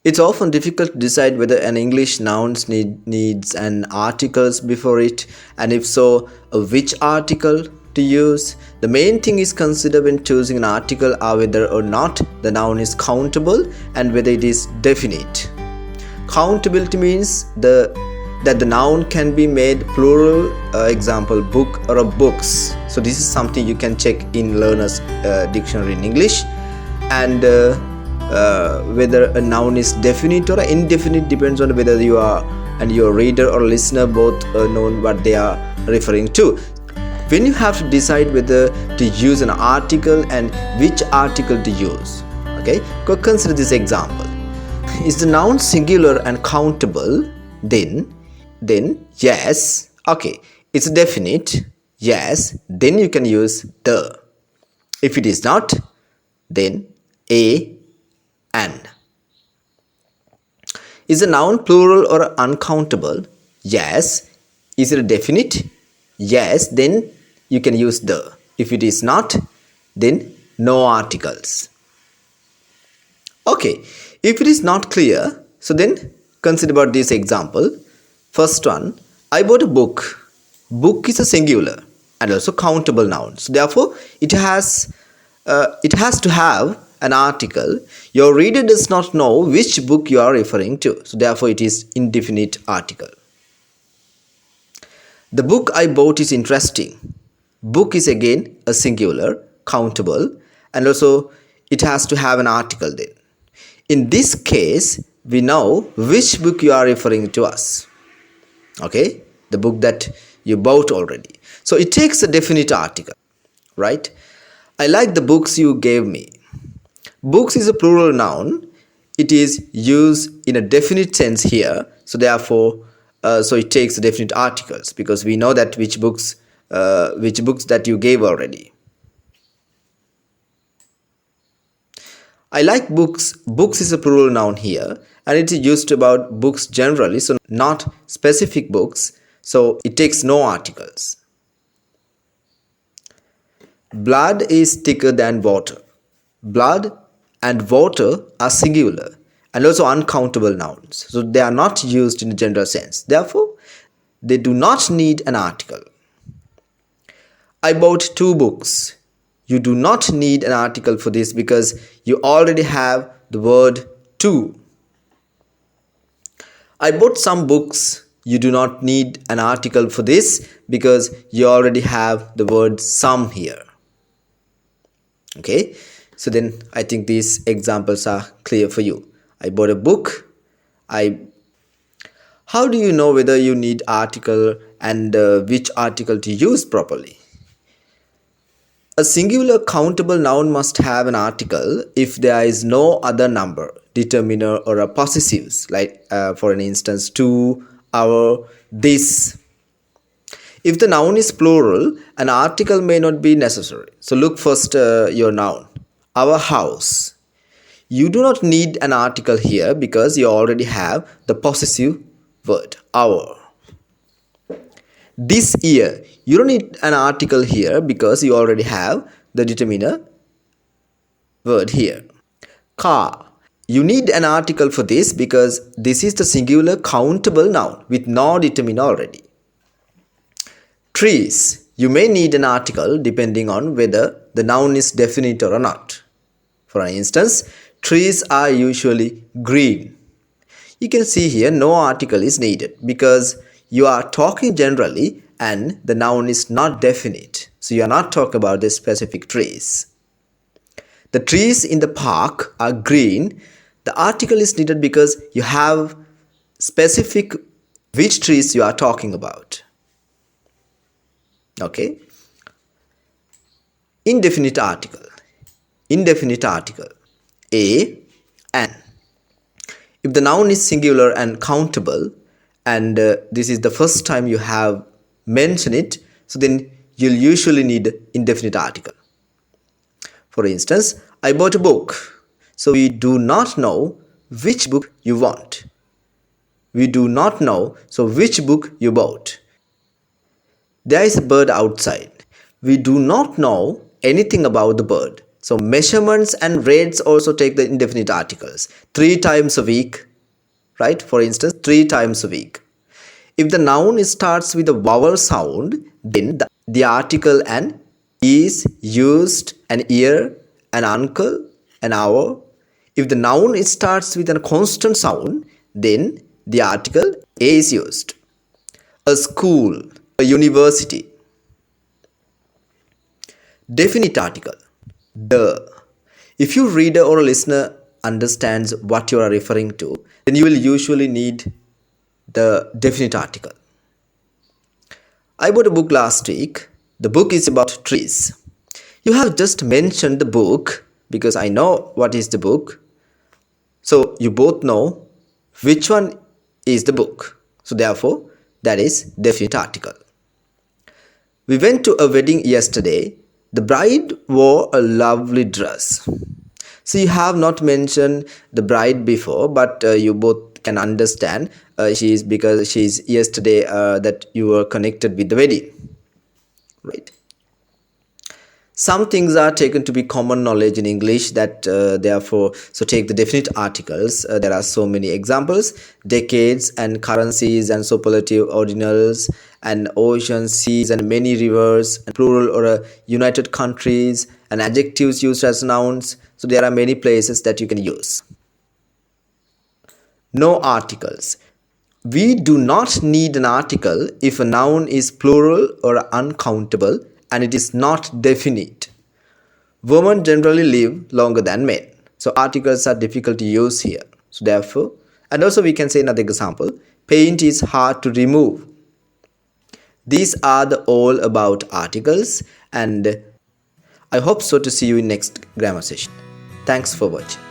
It's often difficult to decide whether an English noun needs an article before it, and if so, which article to use. The main thing is consider when choosing an article are whether or not the noun is countable and whether it is definite. Countability means that the noun can be made plural, example book or books. So this is something you can check in Learner's Dictionary in English. And whether a noun is definite or indefinite depends on whether you are and your reader or listener both know what they are referring to. When you have to decide whether to use an article and which article to use, okay, go consider this example. Is the noun singular and countable? Then yes, okay, it's definite, yes, then you can use the. If it is not, then an. Is the noun plural or uncountable? Yes. Is it definite? Yes, then you can use the. If it is not, then no articles. Okay, if it is not clear, so then consider about this example. First one, I bought a book. Book is a singular and also countable noun. So therefore, it has to have an article. Your reader does not know which book you are referring to. So therefore, it is indefinite article. The book I bought is interesting. Book is again a singular, countable, and also it has to have an article then. In this case, we know which book you are referring to us. Okay, the book that you bought already. So it takes a definite article, right? I like the books you gave me. Books is a plural noun. It is used in a definite sense here. So therefore, so it takes the definite articles because we know that which books that you gave already. I like books. Books is a plural noun here and it is used about books generally, so not specific books. So it takes no articles. Blood is thicker than water. Blood and water are singular and also uncountable nouns. So they are not used in a general sense. Therefore, they do not need an article. I bought 2 books. You do not need an article for this because you already have the word to. I bought some books. You do not need an article for this because you already have the word some here. Okay, so then I think these examples are clear for you. I bought a book. How do you know whether you need article and which article to use properly? A singular countable noun must have an article if there is no other number, determiner or a possessives, like for an instance, to, our, this. If the noun is plural, an article may not be necessary. So look first your noun, our house. You do not need an article here because you already have the possessive word, our. This year, you don't need an article here because you already have the determiner word here. Car. You need an article for this because this is the singular countable noun with no determiner already. Trees. You may need an article depending on whether the noun is definite or not. For instance, trees are usually green. You can see here no article is needed because you are talking generally and the noun is not definite. So you are not talking about the specific trees. The trees in the park are green. The article is needed because you have specific which trees you are talking about. Okay. Indefinite article. Indefinite article. An. If the noun is singular and countable, and this is the first time you have mentioned it, so then you'll usually need indefinite article. For instance, I bought a book. So we do not know which book you want. We do not know, so which book you bought. There is a bird outside. We do not know anything about the bird. So measurements and rates also take the indefinite articles. 3 times a week, right? For instance, 3 times a week. If the noun starts with a vowel sound, then the article an is used, an ear, an uncle, an hour. If the noun starts with a consonant sound, then the article a is used. A school, a university. Definite article, the. If your reader or listener understands what you are referring to, then you will usually need the definite article. I bought a book last week. The book is about trees. You have just mentioned the book because I know what is the book. So you both know which one is the book. So therefore, that is definite article. We went to a wedding yesterday. The bride wore a lovely dress. So you have not mentioned the bride before, but you both can understand she is because she is yesterday that you were connected with the wedding, right? Some things are taken to be common knowledge in English that therefore, so take the definite articles. There are so many examples: decades and currencies and superlative ordinals and oceans, seas and many rivers, and plural or united countries, and adjectives used as nouns. So there are many places that you can use. No articles. We do not need an article if a noun is plural or uncountable and it is not definite. Women generally live longer than men. So articles are difficult to use here. So therefore, and also we can say another example, paint is hard to remove. These are the all about articles, and I hope so to see you in next grammar session. Thanks for watching.